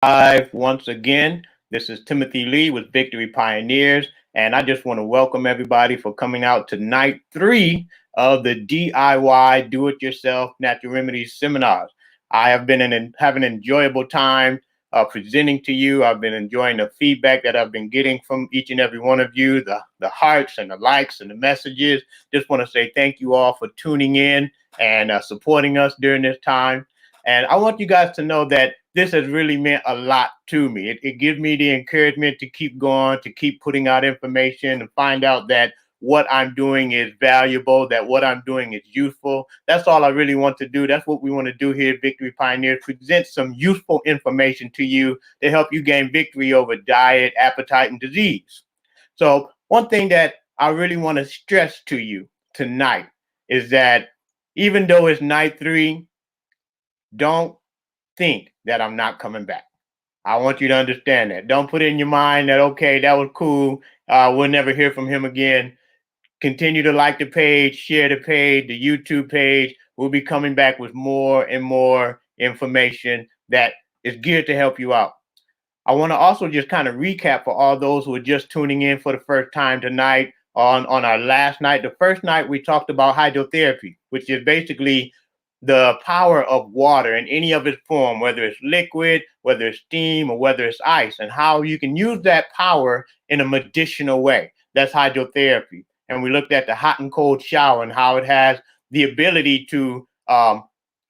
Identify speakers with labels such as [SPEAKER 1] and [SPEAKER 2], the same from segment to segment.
[SPEAKER 1] live once again. This is Timothy Lee with Victory Pioneers, and I just want to welcome everybody for coming out to night 3 of the DIY Do It Yourself Natural Remedies seminars. I have been having an enjoyable time presenting to you. I've been enjoying the feedback that I've been getting from each and every one of you, the hearts and the likes and the messages. Just want to say thank you all for tuning in and supporting us during this time. And I want you guys to know that this has really meant a lot to me. It gives me the encouragement to keep going, to keep putting out information and find out that what I'm doing is valuable, that what I'm doing is useful. That's all I really want to do. That's what we want to do here at Victory Pioneers, present some useful information to you to help you gain victory over diet, appetite, and disease. So one thing that I really want to stress to you tonight is that even though it's night 3, don't think that I'm not coming back. I want you to understand that. Don't put in your mind that, okay, that was cool. We'll never hear from him again. Continue to like the page, share the page, the YouTube page. We'll be coming back with more and more information that is geared to help you out. I want to also just kind of recap for all those who are just tuning in for the first time tonight on our last night. The first night we talked about hydrotherapy, which is basically the power of water in any of its form, whether it's liquid, whether it's steam, or whether it's ice, and how you can use that power in a medicinal way. That's hydrotherapy. And we looked at the hot and cold shower and how it has the ability to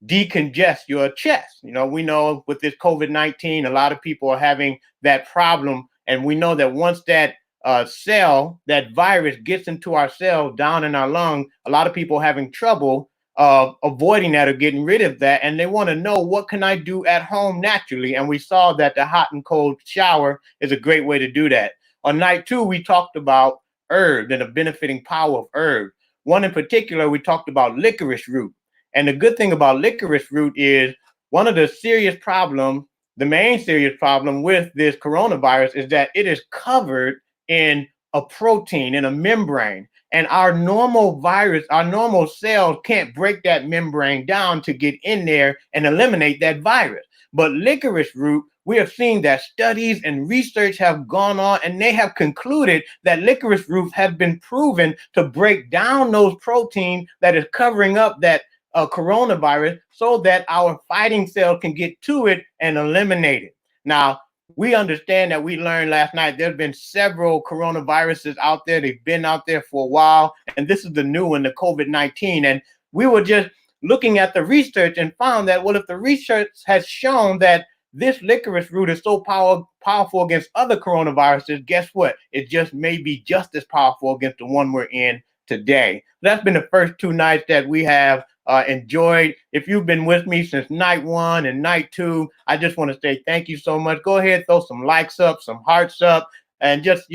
[SPEAKER 1] decongest your chest. You know, we know with this COVID-19, a lot of people are having that problem. And we know that once that that virus gets into our cells down in our lung, a lot of people are having trouble avoiding that or getting rid of that. And they want to know, what can I do at home naturally? And we saw that the hot and cold shower is a great way to do that. On night 2, we talked about herbs and the benefiting power of herbs. One in particular, we talked about licorice root. And the good thing about licorice root is one of the serious problems, the main serious problem with this coronavirus is that it is covered in a protein, in a membrane. And our normal virus, our normal cells can't break that membrane down to get in there and eliminate that virus. But licorice root, we have seen that studies and research have gone on, and they have concluded that licorice root has been proven to break down those proteins that is covering up that coronavirus so that our fighting cells can get to it and eliminate it. Now, we understand that we learned last night there's been several coronaviruses out there. They've been out there for a while, and this is the new one, the COVID-19. And we were just looking at the research and found that, well, if the research has shown that this licorice root is so powerful against other coronaviruses, guess what? It just may be just as powerful against the one we're in today. That's been the first 2 nights that we have enjoyed. If you've been with me since night 1 and night 2, I just want to say thank you so much. Go ahead, throw some likes up, some hearts up, and just,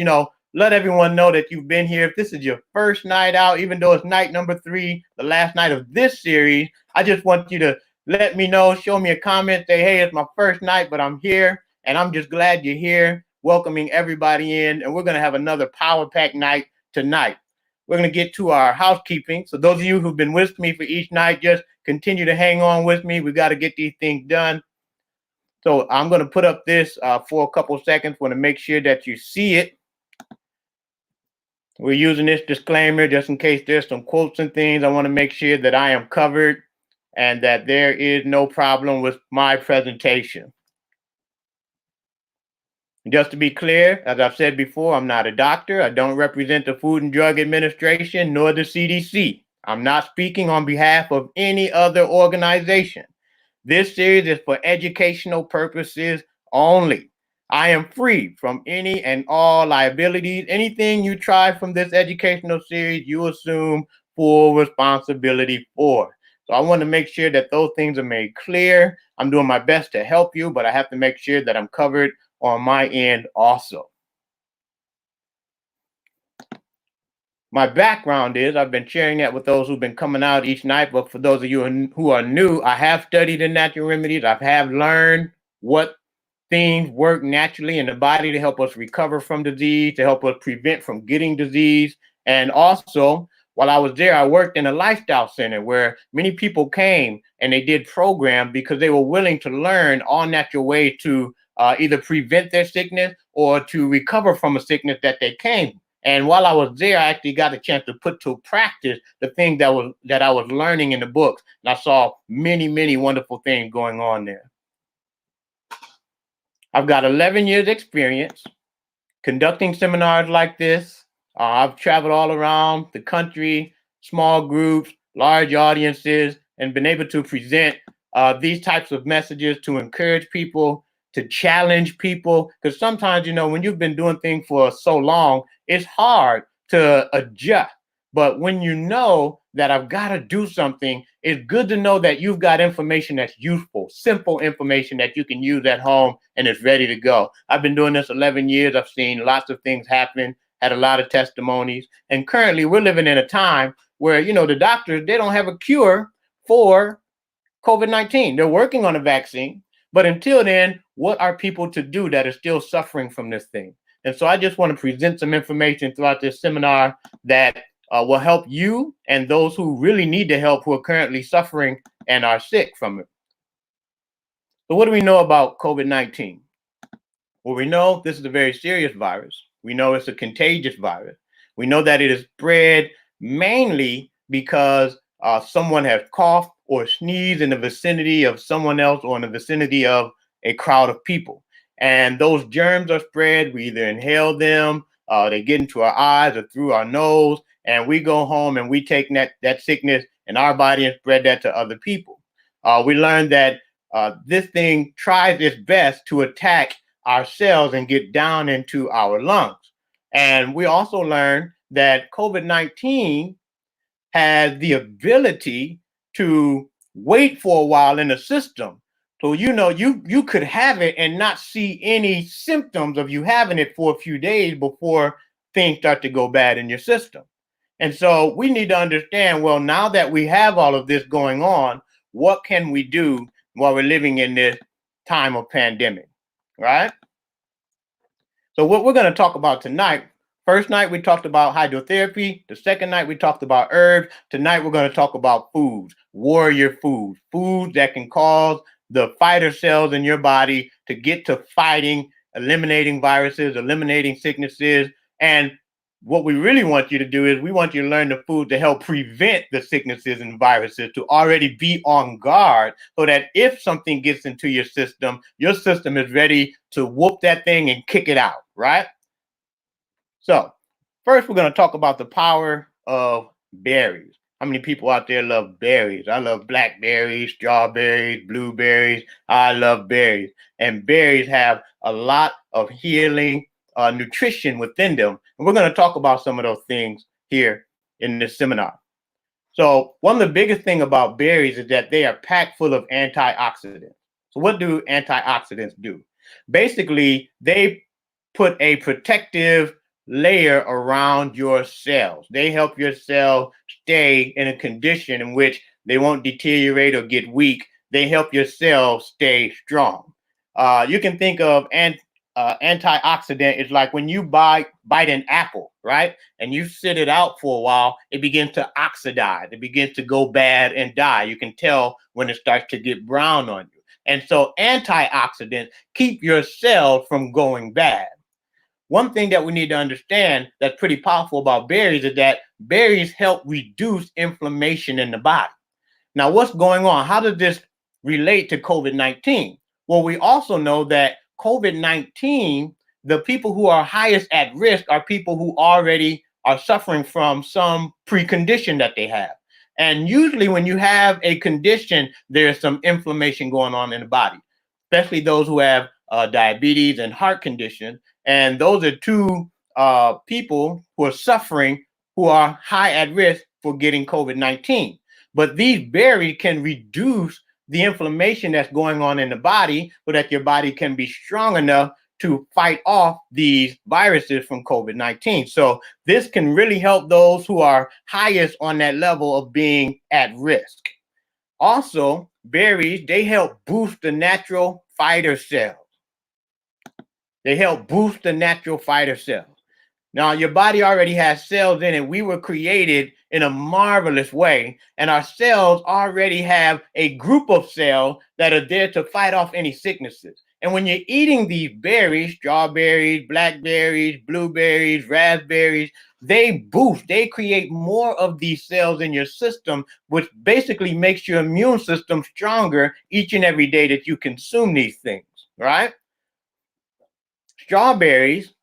[SPEAKER 1] let everyone know that you've been here. If this is your first night out, even though it's night number 3, the last night of this series, I just want you to let me know, show me a comment, say, hey, it's my first night, but I'm here, and I'm just glad you're here, welcoming everybody in, and we're going to have another Power Pack night tonight. We're going to get to our housekeeping. So those of you who've been with me for each night, just continue to hang on with me. We got to get these things done. So I'm going to put up this for a couple of seconds. Want to make sure that you see it. We're using this disclaimer just in case there's some quotes and things. I want to make sure that I am covered and that there is no problem with my presentation. Just to be clear, as I've said before, I'm not a doctor. I don't represent the Food and Drug Administration nor the CDC. I'm not speaking on behalf of any other organization. This series is for educational purposes only. I am free from any and all liabilities. Anything you try from this educational series, you assume full responsibility for. So I want to make sure that those things are made clear. I'm doing my best to help you, but I have to make sure that I'm covered on my end also. My background is, I've been sharing that with those who've been coming out each night, but for those of you who are new, I have studied in natural remedies. I have learned what things work naturally in the body to help us recover from disease, to help us prevent from getting disease. And also, while I was there, I worked in a lifestyle center where many people came and they did programs because they were willing to learn all natural ways to either prevent their sickness or to recover from a sickness that they came. And while I was there, I actually got a chance to put to practice the things that I was learning in the books. And I saw many, many wonderful things going on there. I've got 11 years experience conducting seminars like this. I've traveled all around the country, small groups, large audiences, and been able to present these types of messages to encourage people, to challenge people. Because sometimes, when you've been doing things for so long, it's hard to adjust. But when you know that I've got to do something, it's good to know that you've got information that's useful, simple information that you can use at home and it's ready to go. I've been doing this 11 years. I've seen lots of things happen, had a lot of testimonies. And currently we're living in a time where, the doctors, they don't have a cure for COVID-19. They're working on a vaccine. But until then, what are people to do that are still suffering from this thing? And so I just want to present some information throughout this seminar that will help you and those who really need the help who are currently suffering and are sick from it. So what do we know about COVID-19? Well, we know this is a very serious virus. We know it's a contagious virus. We know that it is spread mainly because someone has coughed or sneezed in the vicinity of someone else or in the vicinity of a crowd of people. And those germs are spread. We either inhale them, they get into our eyes or through our nose, and we go home and we take that sickness in our body and spread that to other people. We learned that this thing tries its best to attack our cells and get down into our lungs. And we also learned that COVID-19 has the ability to wait for a while in the system. So, you could have it and not see any symptoms of you having it for a few days before things start to go bad in your system. And so we need to understand, well, now that we have all of this going on, what can we do while we're living in this time of pandemic, right? So what we're going to talk about tonight, first night we talked about hydrotherapy. The second night we talked about herbs. Tonight we're going to talk about foods, warrior foods, foods that can cause the fighter cells in your body to get to fighting, eliminating viruses, eliminating sicknesses. And what we really want you to do is we want you to learn the food to help prevent the sicknesses and viruses, to already be on guard so that if something gets into your system is ready to whoop that thing and kick it out, right? So first we're going to talk about the power of berries. How many people out there love berries? I love blackberries, strawberries, blueberries. I love berries. And berries have a lot of healing nutrition within them. And we're going to talk about some of those things here in this seminar. So one of the biggest things about berries is that they are packed full of antioxidants. So what do antioxidants do? Basically, they put a protective layer around your cells. They help your cell stay in a condition in which they won't deteriorate or get weak. They help your cells stay strong. You can think of antioxidant is like when you bite an apple, right? And you sit it out for a while, it begins to oxidize. It begins to go bad and die. You can tell when it starts to get brown on you. And so antioxidants keep your cells from going bad. One thing that we need to understand that's pretty powerful about berries is that berries help reduce inflammation in the body. Now, what's going on? How does this relate to COVID-19? Well, we also know that COVID-19, the people who are highest at risk are people who already are suffering from some precondition that they have. And usually when you have a condition, there's some inflammation going on in the body, especially those who have diabetes and heart conditions. And those are two people who are suffering, who are high at risk for getting COVID-19. But these berries can reduce the inflammation that's going on in the body so that your body can be strong enough to fight off these viruses from COVID-19. So this can really help those who are highest on that level of being at risk. Also, berries, they help boost the natural fighter cells. They help boost the natural fighter cells. Now, your body already has cells in it. We were created in a marvelous way, and our cells already have a group of cells that are there to fight off any sicknesses. And when you're eating these berries, strawberries, blackberries, blueberries, raspberries, they create more of these cells in your system, which basically makes your immune system stronger each and every day that you consume these things, right? Strawberries,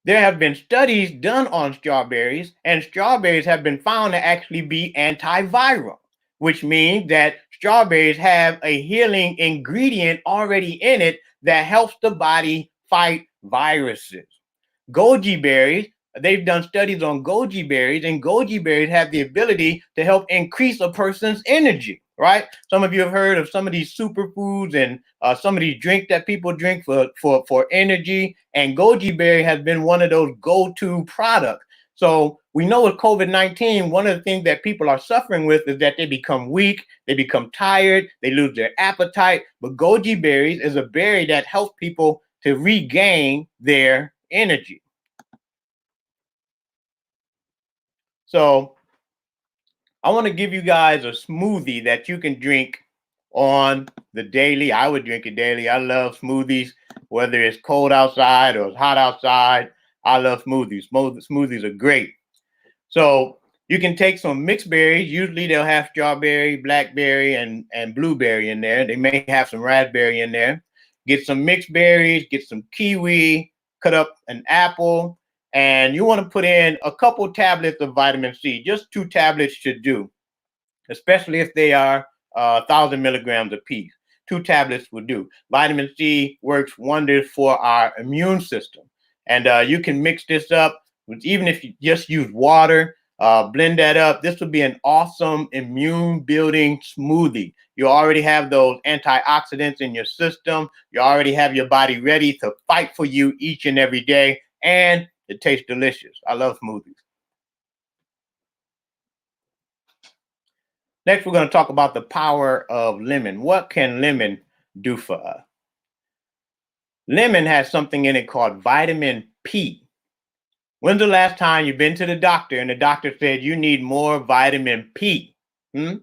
[SPEAKER 1] there have been studies done on strawberries, and strawberries have been found to actually be antiviral, which means that strawberries have a healing ingredient already in it that helps the body fight viruses. Goji berries, they've done studies on goji berries, and goji berries have the ability to help increase a person's energy, right? Some of you have heard of some of these superfoods and some of these drinks that people drink for energy, and goji berry has been one of those go-to products. So we know with COVID-19, one of the things that people are suffering with is that they become weak, they become tired, they lose their appetite. But goji berries is a berry that helps people to regain their energy. So I want to give you guys a smoothie that you can drink on the daily. I would drink it daily. I love smoothies, whether it's cold outside or it's hot outside. I love smoothies. Smoothies are great. So you can take some mixed berries. Usually they'll have strawberry, blackberry, and blueberry in there. They may have some raspberry in there. Get some mixed berries, get some kiwi, cut up an apple, and you want to put in a couple tablets of vitamin C. Just 2 tablets should do, especially if they are 1,000 milligrams apiece. 2 tablets will do. Vitamin C works wonders for our immune system. And you can mix this up with, even if you just use water, blend that up. This would be an awesome immune building smoothie. You already have those antioxidants in your system. You already have your body ready to fight for you each and every day. And it tastes delicious. I love smoothies. Next, we're going to talk about the power of lemon. What can lemon do for us? Lemon has something in it called vitamin P. When's the last time you've been to the doctor and the doctor said you need more vitamin P? How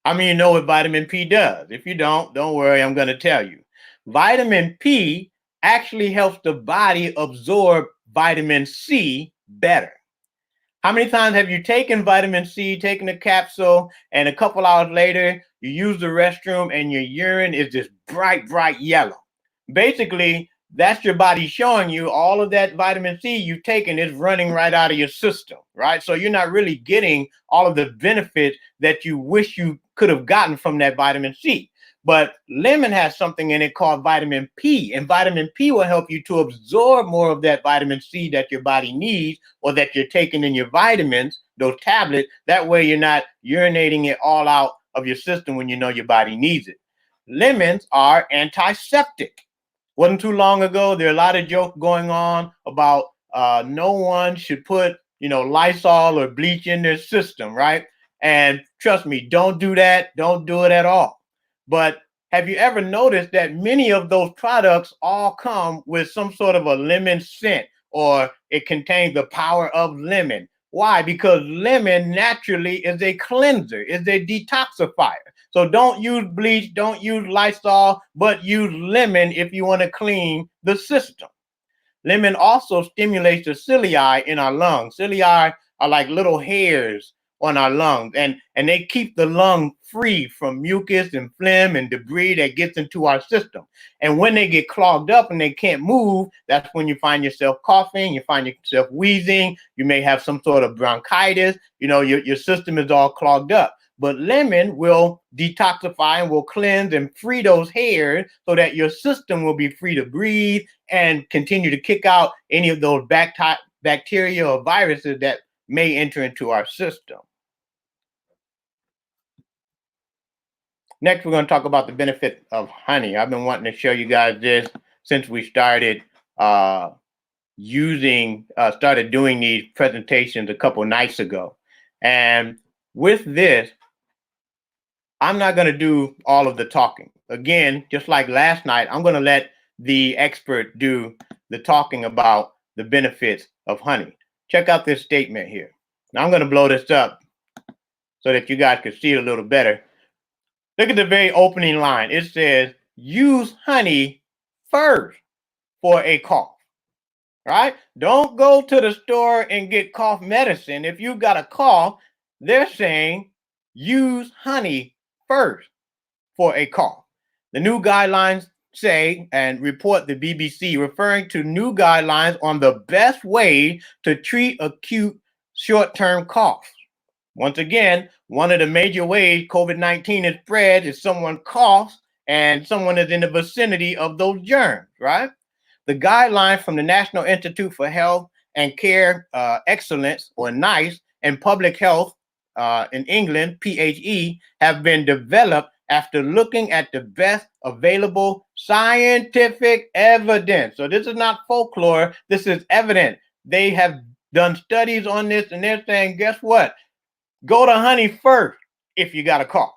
[SPEAKER 1] many of you know what vitamin P does? If you don't worry, I'm going to tell you. Vitamin P actually helps the body absorb vitamin C better. How many times have you taken vitamin C, taken a capsule, and a couple hours later, you use the restroom and your urine is just bright yellow? Basically, that's your body showing you all of that vitamin C you've taken is running right out of your system, right? So you're not really getting all of the benefits that you wish you could have gotten from that vitamin C. But lemon has something in it called vitamin P, and vitamin P will help you to absorb more of that vitamin C that your body needs or that you're taking in your vitamins, those tablets. That way you're not urinating it all out of your system when you know your body needs it. Lemons are antiseptic. Wasn't too long ago, there are a lot of jokes going on about no one should put, Lysol or bleach in their system, right? And trust me, don't do that. Don't do it at all. But have you ever noticed that many of those products all come with some sort of a lemon scent, or it contains the power of lemon? Why? Because lemon naturally is a cleanser, is a detoxifier. So don't use bleach, don't use Lysol, but use lemon if you want to clean the system. Lemon also stimulates the cilia in our lungs. Cilia are like little hairs on our lungs, and they keep the lung free from mucus and phlegm and debris that gets into our system. And when they get clogged up and they can't move, that's when you find yourself coughing, you find yourself wheezing, you may have some sort of bronchitis, your system is all clogged up. But lemon will detoxify and will cleanse and free those hairs so that your system will be free to breathe and continue to kick out any of those bacteria or viruses that may enter into our system. Next, we're going to talk about the benefit of honey. I've been wanting to show you guys this since we started started doing these presentations a couple nights ago. And with this, I'm not going to do all of the talking. Again, just like last night, I'm going to let the expert do the talking about the benefits of honey. Check out this statement here. Now I'm going to blow this up so that you guys can see it a little better. Look at the very opening line. It says, use honey first for a cough, right? Don't go to the store and get cough medicine. If you've got a cough, they're saying use honey first for a cough. The new guidelines say and report the BBC referring to new guidelines on the best way to treat acute short-term coughs. Once again, one of the major ways COVID-19 is spread is someone coughs and someone is in the vicinity of those germs, right? The guidelines from the National Institute for Health and Care Excellence, or NICE, and Public Health in England, PHE, have been developed after looking at the best available scientific evidence. So this is not folklore, this is evidence. They have done studies on this and they're saying, guess what? Go to honey first if you got a cough.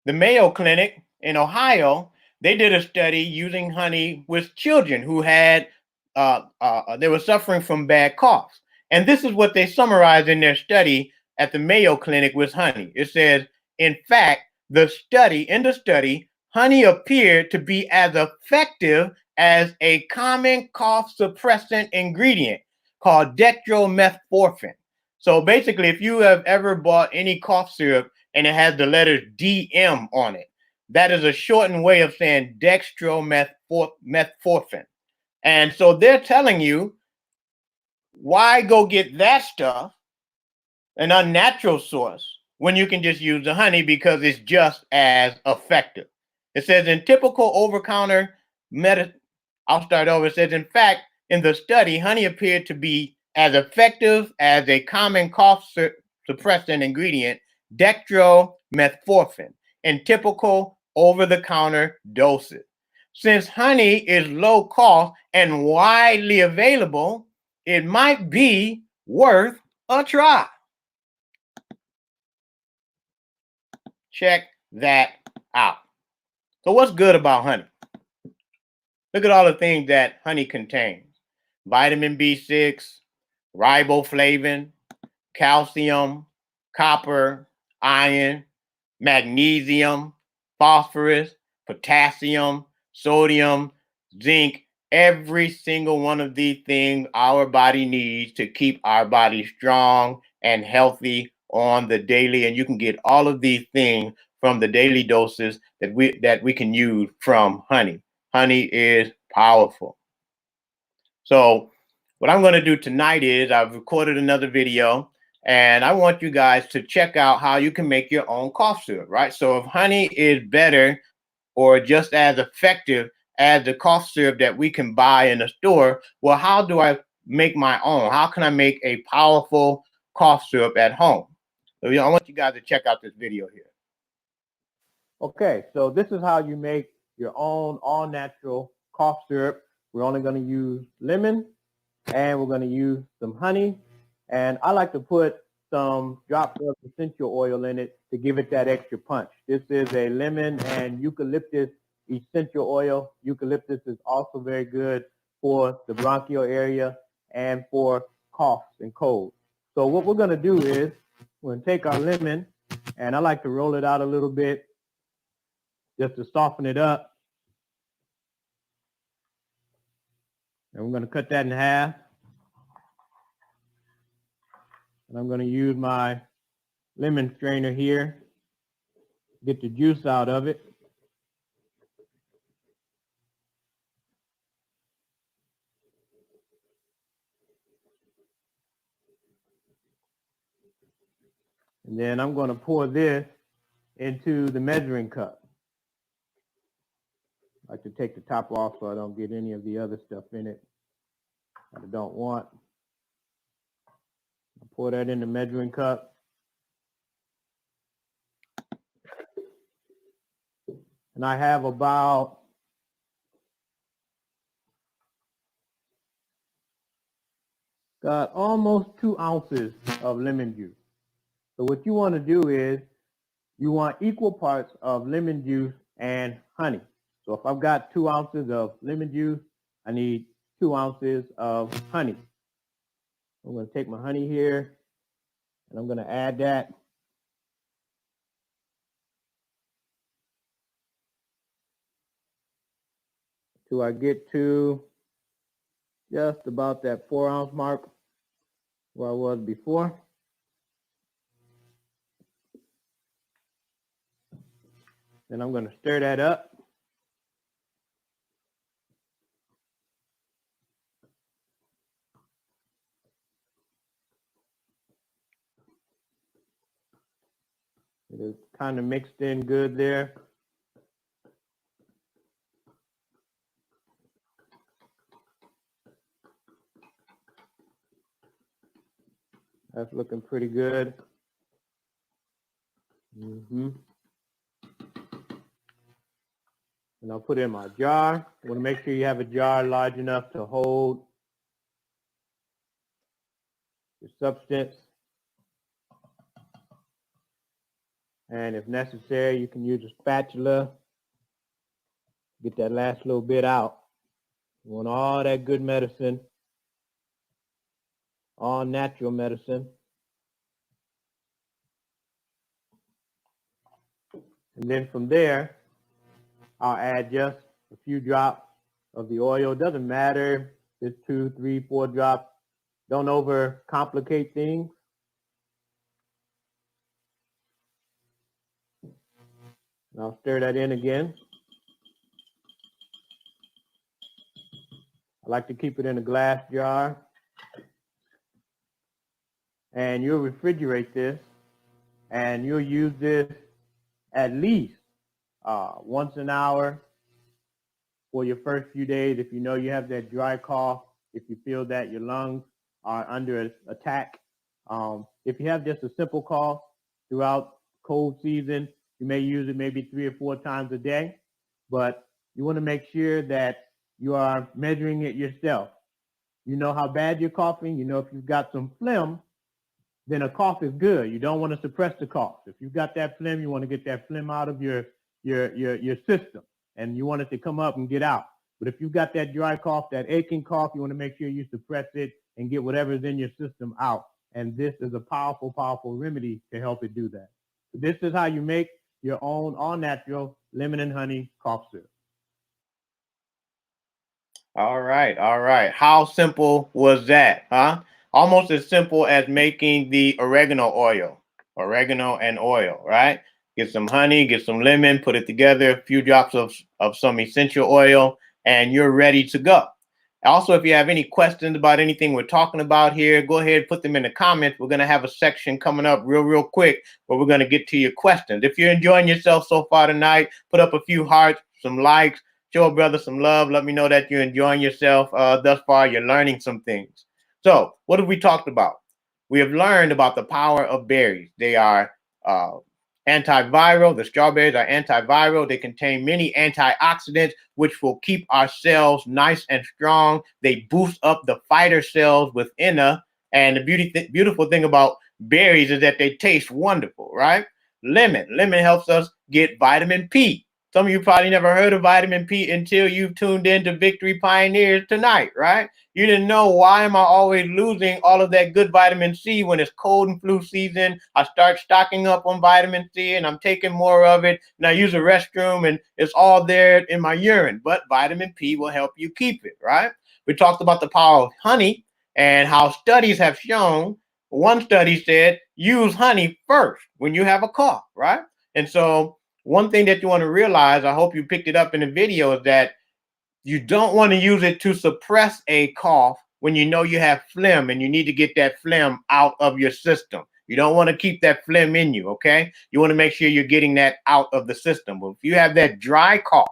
[SPEAKER 1] The Mayo Clinic in Ohio, they did a study using honey with children who had, they were suffering from bad coughs. And this is what they summarized in their study at the Mayo Clinic with honey. It says, in fact, in the study, honey appeared to be as effective as a common cough suppressant ingredient called dextromethorphan. So basically, if you have ever bought any cough syrup and it has the letters DM on it, that is a shortened way of saying dextromethorphan. And so they're telling you, why go get that stuff, an unnatural source, when you can just use the honey because it's just as effective. It says in typical over-counter medicine, I'll start over. It says, in fact, in the study, honey appeared to be as effective as a common cough suppressant ingredient, dextromethorphan, in typical over-the-counter doses. Since honey is low cost and widely available, it might be worth a try. Check that out. So what's good about honey? Look at all the things that honey contains. Vitamin B6, riboflavin, calcium, copper, iron, magnesium, phosphorus, potassium, sodium, zinc. Every single one of these things our body needs to keep our body strong and healthy on the daily. And you can get all of these things from the daily doses that we can use from honey. Honey is powerful. So what I'm going to do tonight is I've recorded another video and I want you guys to check out how you can make your own cough syrup, right? So if honey is better or just as effective as the cough syrup that we can buy in the store, well, how do I make my own? How can I make a powerful cough syrup at home? So I want you guys to check out this video here. Okay, so this is how you make your own all-natural cough syrup. We're only going to use lemon and we're going to use some honey. And I like to put some drops of essential oil in it to give it that extra punch. This is a lemon and eucalyptus essential oil. Eucalyptus is also very good for the bronchial area and for coughs and colds. So what we're going to do is we're going to take our lemon, and I like to roll it out a little bit just to soften it up. And we're going to cut that in half. And I'm going to use my lemon strainer here, get the juice out of it. And then I'm going to pour this into the measuring cup. I like to take the top off so I don't get any of the other stuff in it that I don't want. I'll pour that in the measuring cup. And I have about got almost 2 ounces of lemon juice. So what you want to do is you want equal parts of lemon juice and honey. So if I've got 2 ounces of lemon juice, I need 2 ounces of honey. I'm going to take my honey here and I'm going to add that. till I get to just about that 4-ounce mark where I was before. Then I'm going to stir that up. It is kind of mixed in good there. That's looking pretty good. And I'll put it in my jar. You want to make sure you have a jar large enough to hold your substance. And if necessary, you can use a spatula. Get that last little bit out. You want all that good medicine, all natural medicine. And then from there, I'll add just a few drops of the oil. It doesn't matter if it's 2, 3, 4 drops. Don't overcomplicate things. And I'll stir that in again. I like to keep it in a glass jar. And you'll refrigerate this, and you'll use this at least once an hour for your first few days. If you know you have that dry cough, if you feel that your lungs are under attack, if you have just a simple cough throughout cold season, you may use it maybe 3 or 4 times a day, but you want to make sure that you are measuring it yourself. You know how bad you're coughing. You know if you've got some phlegm, then a cough is good. You don't want to suppress the cough. If you've got that phlegm, you want to get that phlegm out of your system, and you want it to come up and get out. But if you've got that dry cough, that aching cough, you want to make sure you suppress it and get whatever's in your system out. And this is a powerful, powerful remedy to help it do that. So this is how you make your own all-natural lemon and honey cough syrup. All right, all right. How simple was that, huh? Almost as simple as making the oregano oil, oregano and oil, right? Get some honey, get some lemon, put it together, a few drops of some essential oil, and you're ready to go. Also, if you have any questions about anything we're talking about here, go ahead and put them in the comments. We're going to have a section coming up real quick where we're going to get to your questions. If you're enjoying yourself so far tonight, put up a few hearts, some likes, show a brother some love. Let me know that you're enjoying yourself thus far. You're learning some things. So what have we talked about? We have learned about the power of berries. They are antiviral. The strawberries are antiviral. They contain many antioxidants, which will keep our cells nice and strong. They boost up the fighter cells within us. And the beautiful thing about berries is that they taste wonderful, right? Lemon helps us get vitamin P. Some of you probably never heard of vitamin P until you've tuned in to Victory Pioneers tonight, right? You didn't know, why am I always losing all of that good vitamin C when it's cold and flu season? I start stocking up on vitamin C and I'm taking more of it, and I use a restroom and it's all there in my urine. But vitamin P will help you keep it, right? We talked about the power of honey and how studies have shown. One study said use honey first when you have a cough, right? And so one thing that you want to realize, I hope you picked it up in the video, is that you don't want to use it to suppress a cough when you know you have phlegm and you need to get that phlegm out of your system. You don't want to keep that phlegm in you, okay? You want to make sure you're getting that out of the system. But if you have that dry cough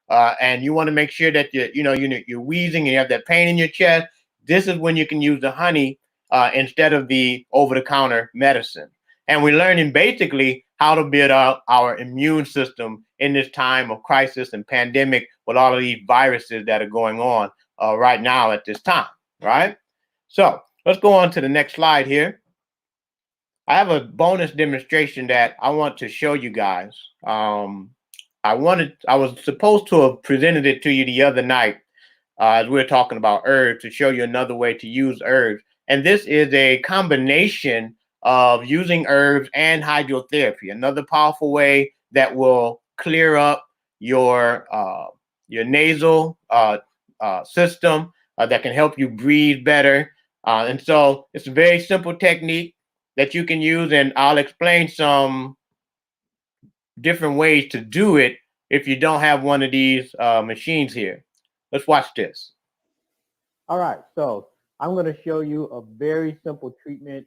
[SPEAKER 1] and you want to make sure that you're wheezing and you have that pain in your chest, this is when you can use the honey instead of the over-the-counter medicine. And we're learning basically how to build up our immune system in this time of crisis and pandemic with all of these viruses that are going on right now at this time, right? So let's go on to the next slide here. I have a bonus demonstration that I want to show you guys. I was supposed to have presented it to you the other night as we were talking about herbs, to show you another way to use herbs. And this is a combination of using herbs and hydrotherapy, another powerful way that will clear up your your nasal system that can help you breathe better. And so it's a very simple technique that you can use, and I'll explain some different ways to do it if you don't have one of these machines here. Let's watch this.
[SPEAKER 2] All right, so I'm going to show you a very simple treatment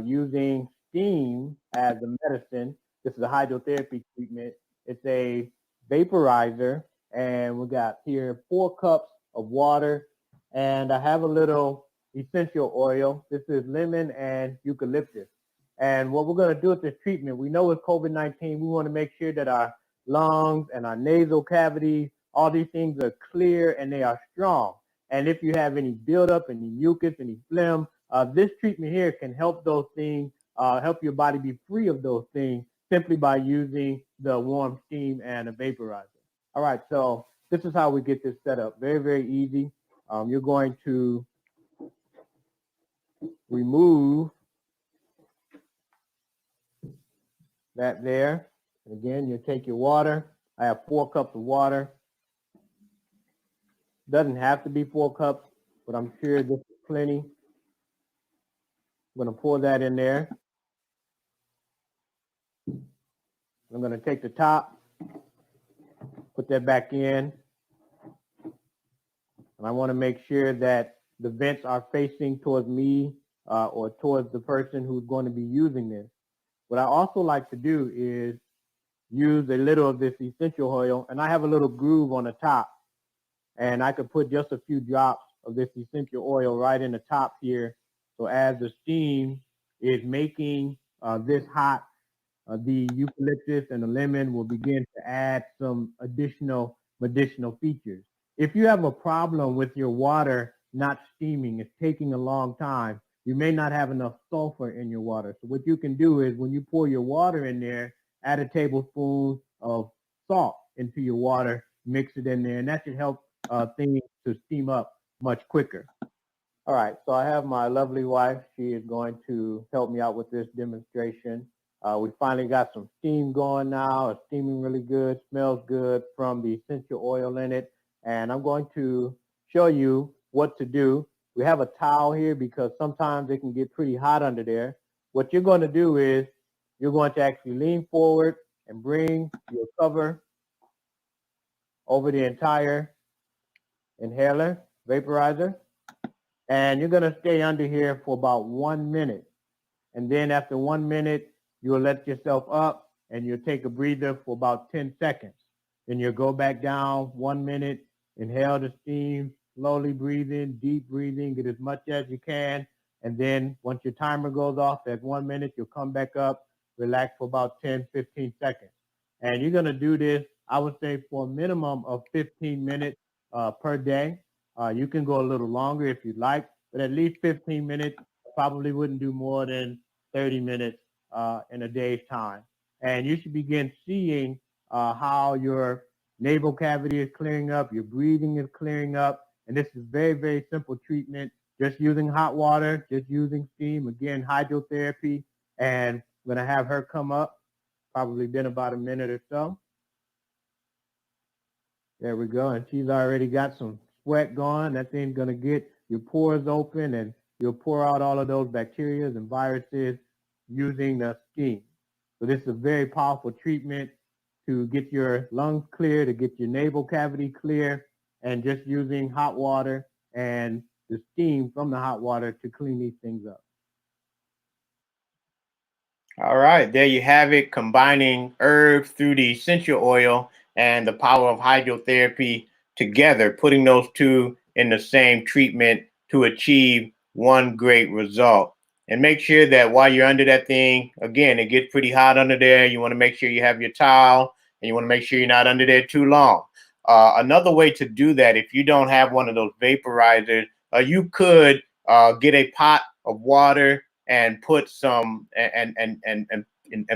[SPEAKER 2] using steam as a medicine. This is a hydrotherapy treatment. It's a vaporizer, and we got here 4 cups of water, and I have a little essential oil. This is lemon and eucalyptus. And what we're going to do with this treatment, we know with COVID-19, we want to make sure that our lungs and our nasal cavities, all these things are clear and they are strong. And if you have any buildup, any mucus, any phlegm, this treatment here can help those things, help your body be free of those things simply by using the warm steam and a vaporizer. All right, so this is how we get this set up. Very, very easy. You're going to remove that there. And again, you take your water. I have 4 cups of water. Doesn't have to be 4 cups, but I'm sure this is plenty. I'm going to pour that in there. I'm going to take the top, put that back in. And I want to make sure that the vents are facing towards me or towards the person who's going to be using this. What I also like to do is use a little of this essential oil, and I have a little groove on the top, and I could put just a few drops of this essential oil right in the top here. So as the steam is making this hot, the eucalyptus and the lemon will begin to add some additional medicinal features. If you have a problem with your water not steaming, it's taking a long time, you may not have enough sulfur in your water. So what you can do is when you pour your water in there, add a tablespoon of salt into your water, mix it in there, and that should help things to steam up much quicker. All right, so I have my lovely wife. She is going to help me out with this demonstration. We finally got some steam going now. It's steaming really good, smells good from the essential oil in it. And I'm going to show you what to do. We have a towel here because sometimes it can get pretty hot under there. What you're going to do is you're going to actually lean forward and bring your cover over the entire inhaler, vaporizer. And you're going to stay under here for about 1 minute. And then after 1 minute, you'll let yourself up and you'll take a breather for about 10 seconds. Then you'll go back down 1 minute, inhale the steam, slowly breathe in, deep breathing, get as much as you can. And then once your timer goes off at 1 minute, you'll come back up, relax for about 10, 15 seconds. And you're going to do this, I would say, for a minimum of 15 minutes per day. You can go a little longer if you'd like, but at least 15 minutes. Probably wouldn't do more than 30 minutes in a day's time. And you should begin seeing how your nasal cavity is clearing up, your breathing is clearing up. And this is very, very simple treatment, just using hot water, just using steam, again, hydrotherapy. And I'm going to have her come up, probably been about a minute or so. There we go. And she's already got some sweat going. That thing's going to get your pores open and you'll pour out all of those bacteria and viruses using the steam. So this is a very powerful treatment to get your lungs clear, to get your nasal cavity clear, and just using hot water and the steam from the hot water to clean these things up.
[SPEAKER 1] All right, there you have it, combining herbs through the essential oil and the power of hydrotherapy together, putting those two in the same treatment to achieve one great result. And make sure that while you're under that thing, again, it gets pretty hot under there. You want to make sure you have your towel and you want to make sure you're not under there too long. Another way to do that, if you don't have one of those vaporizers, you could get a pot of water and put some and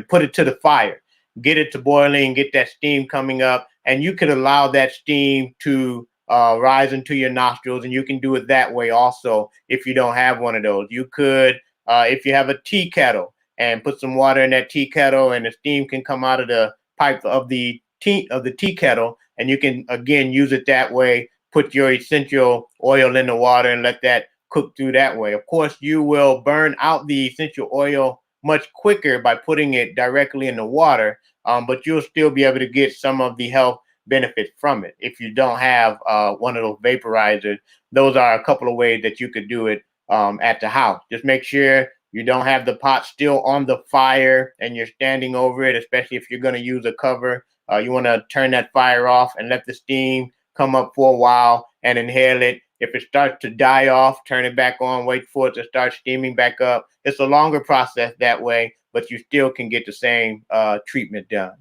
[SPEAKER 1] put it to the fire, get it to boiling, get that steam coming up, and you could allow that steam to rise into your nostrils, and you can do it that way also. If you don't have one of those, you could, if you have a tea kettle, and put some water in that tea kettle, and the steam can come out of the pipe of the tea kettle, and you can again use it that way. Put your essential oil in the water and let that cook through that way. Of course, you will burn out the essential oil much quicker by putting it directly in the water, but you'll still be able to get some of the health benefits from it. If you don't have one of those vaporizers, those are a couple of ways that you could do it at the house. Just make sure you don't have the pot still on the fire and you're standing over it, especially if you're going to use a cover. You want to turn that fire off and let the steam come up for a while and inhale it. If it starts to die off, turn it back on, wait for it to start steaming back up. It's a longer process that way, but you still can get the same treatment done.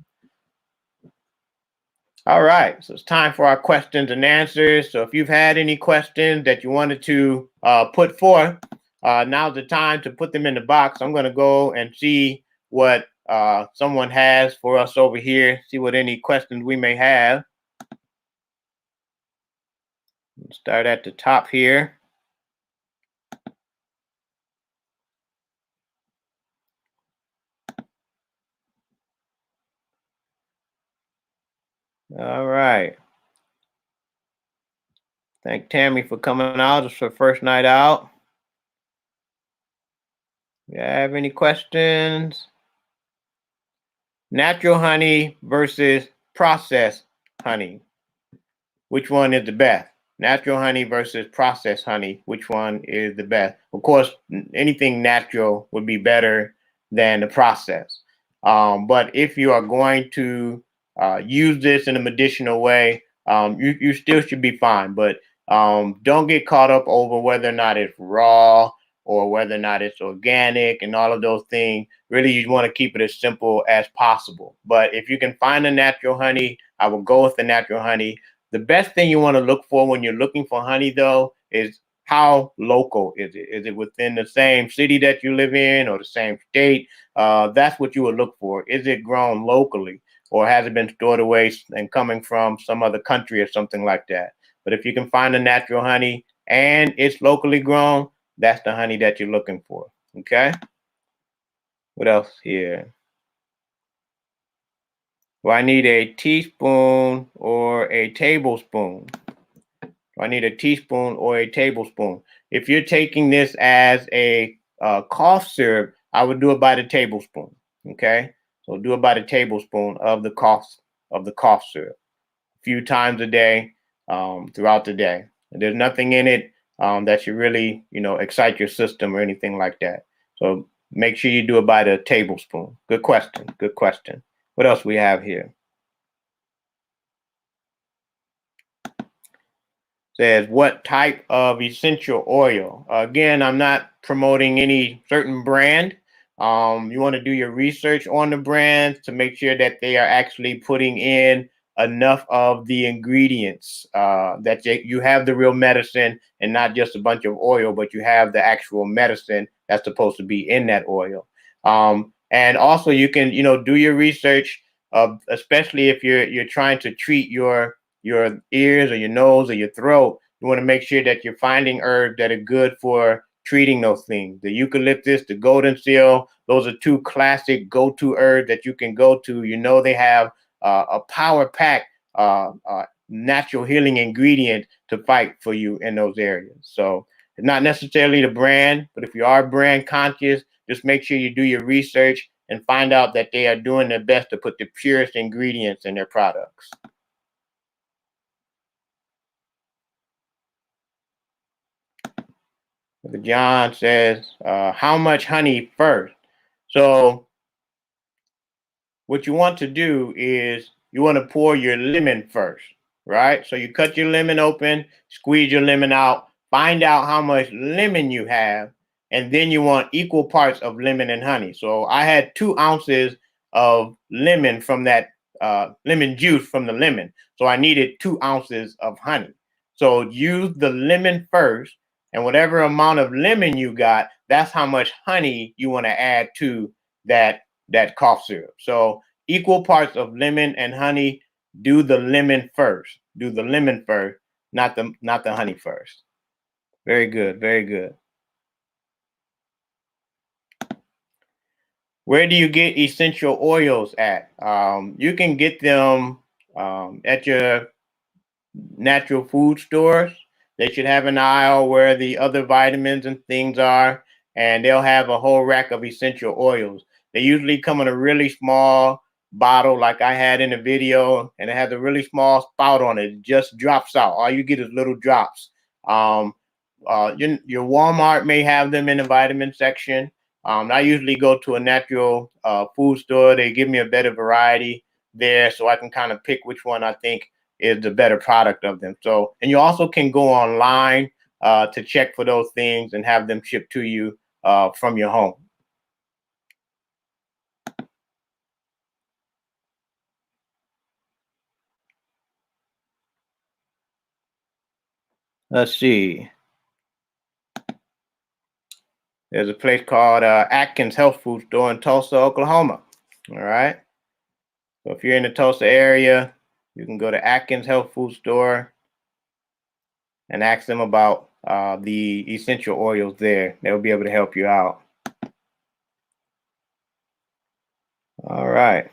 [SPEAKER 1] All right, so it's time for our questions and answers. So if you've had any questions that you wanted to put forth, now's the time to put them in the box. I'm going to go and see what someone has for us over here, see what any questions we may have. Start at the top here. All right. Thank Tammy for coming out. It's her first night out. You have any questions? Natural honey versus processed honey. Which one is the best? Natural honey versus processed honey. Which one is the best? Of course, anything natural would be better than the process. But if you are going to use this in a medicinal way, you still should be fine. But don't get caught up over whether or not it's raw or whether or not it's organic and all of those things. Really, you want to keep it as simple as possible. But if you can find a natural honey, I will go with the natural honey. The best thing you want to look for when you're looking for honey, though, is how local is it? Is it within the same city that you live in or the same state? That's what you would look for. Is it grown locally or has it been stored away and coming from some other country or something like that? But if you can find a natural honey and it's locally grown, that's the honey that you're looking for. Okay. What else here? Do I need a teaspoon or a tablespoon? Do I need a teaspoon or a tablespoon? If you're taking this as a cough syrup, I would do it by the tablespoon. Okay. So do it by the tablespoon of the cough syrup a few times a day throughout the day. There's nothing in it that should really, excite your system or anything like that. So make sure you do it by the tablespoon. Good question. Good question. What else we have here? Says what type of essential oil. Again, I'm not promoting any certain brand. You want to do your research on the brands to make sure that they are actually putting in enough of the ingredients that you have the real medicine and not just a bunch of oil, but you have the actual medicine that's supposed to be in that oil. And also you can, do your research, especially if you're trying to treat your ears or your nose or your throat. You want to make sure that you're finding herbs that are good for treating those things. The eucalyptus, the golden seal, those are two classic go-to herbs that you can go to. They have a power pack natural healing ingredient to fight for you in those areas. So it's not necessarily the brand, but if you are brand conscious, just make sure you do your research and find out that they are doing their best to put the purest ingredients in their products. John says, how much honey first? So what you want to do is you want to pour your lemon first, right? So you cut your lemon open, squeeze your lemon out, find out how much lemon you have, and then you want equal parts of lemon and honey. So I had 2 ounces of lemon from that lemon juice from the lemon. So I needed 2 ounces of honey. So use the lemon first, and whatever amount of lemon you got, that's how much honey you want to add to that cough syrup. So equal parts of lemon and honey. Do the lemon first. Do the lemon first, not the honey first. Very good. Very good. Where do you get essential oils at? You can get them At your natural food stores, they should have an aisle where the other vitamins and things are, and they'll have a whole rack of essential oils. They usually come in a really small bottle, like I had in the video, and it has a really small spout on it. It just drops out. All you get is little drops. Um, your Walmart may have them in the vitamin section. I usually go to a natural food store. They give me a better variety there, so I can kind of pick which one I think is the better product of them. So, and you also can go online to check for those things and have them shipped to you from your home. Let's see. There's a place called Atkins Health Food Store in Tulsa, Oklahoma. All right. So if you're in the Tulsa area, you can go to Atkins Health Food Store and ask them about the essential oils there. They'll be able to help you out. All right.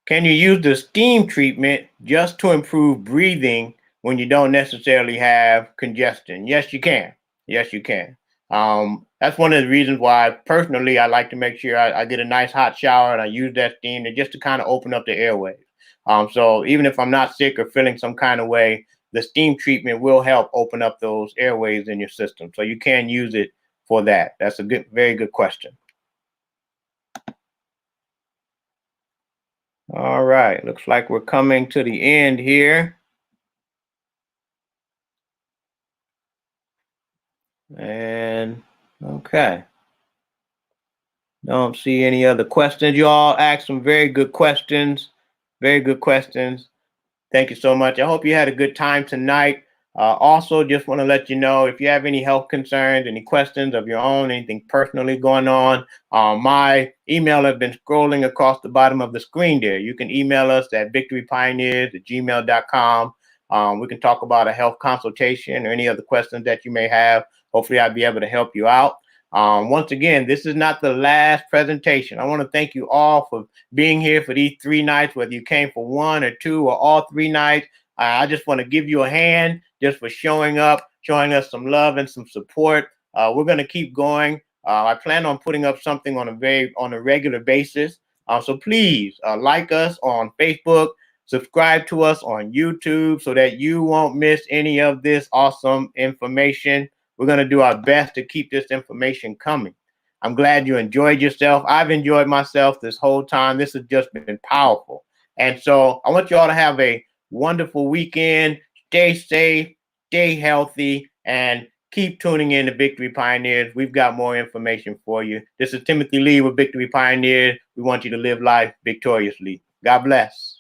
[SPEAKER 1] Can you use the steam treatment just to improve breathing when you don't necessarily have congestion? Yes, you can. Yes, you can. That's one of the reasons why personally I like to make sure I get a nice hot shower and I use that steam just to kind of open up the airways. So even if I'm not sick or feeling some kind of way, the steam treatment will help open up those airways in your system. So you can use it for that. That's a very good question. All right, looks like we're coming to the end here. And okay, don't see any other questions. You all asked some very good questions. Very good questions. Thank you so much. I hope you had a good time tonight. Also, just want to let you know if you have any health concerns, any questions of your own, anything personally going on, my email has been scrolling across the bottom of the screen there. You can email us at victorypioneers@gmail.com. We can talk about a health consultation or any other questions that you may have. Hopefully, I'll be able to help you out. Once again, this is not the last presentation. I want to thank you all for being here for these 3 nights, whether you came for 1 or 2 or all 3 nights. I just want to give you a hand just for showing up, showing us some love and some support. We're going to keep going. I plan on putting up something on a regular basis. So please like us on Facebook, subscribe to us on YouTube so that you won't miss any of this awesome information. We're going to do our best to keep this information coming. I'm glad you enjoyed yourself. I've enjoyed myself this whole time. This has just been powerful. And so I want you all to have a wonderful weekend. Stay safe, stay healthy, and keep tuning in to Victory Pioneers. We've got more information for you. This is Timothy Lee with Victory Pioneers. We want you to live life victoriously. God bless.